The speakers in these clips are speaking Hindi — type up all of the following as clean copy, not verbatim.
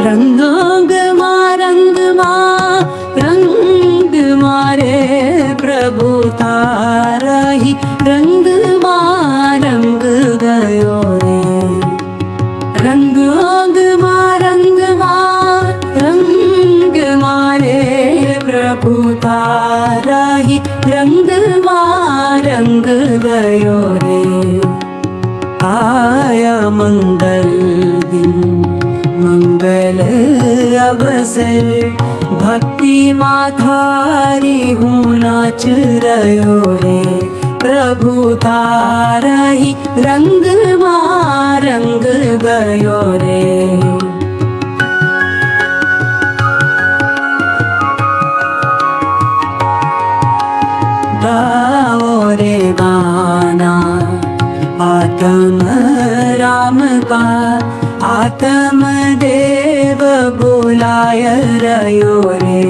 रंग मारे प्रभु तारा ही रंग रंग गयो रे। रंग मारे प्रभु तारा ही रंग गयो रे। आया मंगल दिन मंगल अवसर भक्ति माथारी हूँ नाच रयो रे। प्रभु तारा ही रंग गयो रे। गाओ रे गाना आत्म राम का, आत्म देव बुलाय रयो रे।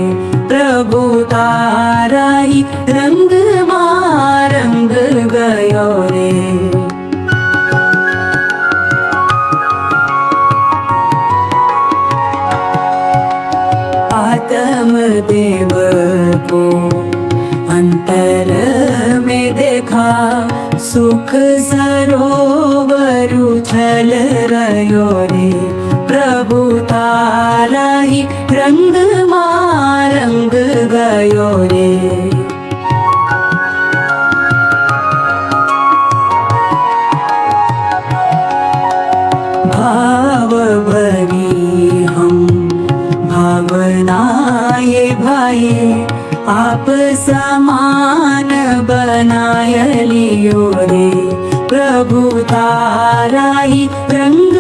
प्रभु तारा ही रंग गयो रे। आत्म देव को अंतर में देखा, सुख सरोवर उछल रयो रे। प्रभु तारा ही रंग गयो रे। भाव भरी हम भावनाए भाई, आप समान बनाय लियो रे। प्रभु तारा ही रंग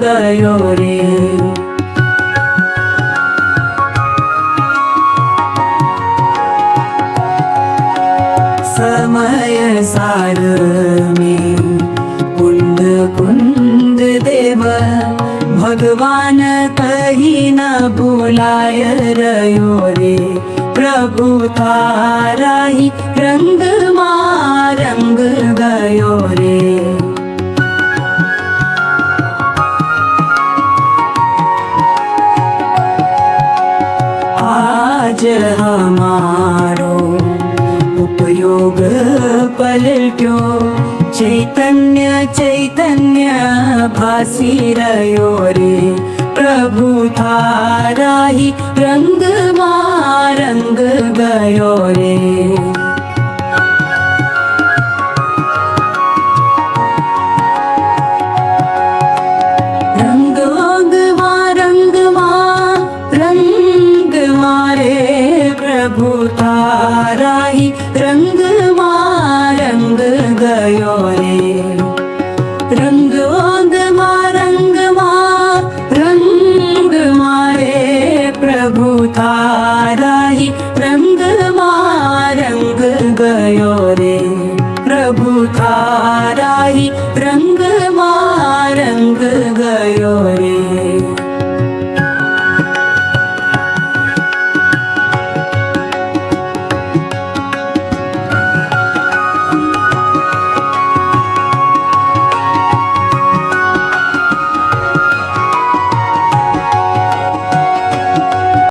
गयो रे। समय सार में कुंद देव भगवान कहीं न बुलाय रयो रे। प्रभु तारा ही रंग गयो रे। आज हमारो उपयोग पलट्यो, चैतन्य भासी रयो रे। प्रभु तारा ही रंग गयो रे। रंग मारे प्रभु तारा ही रंग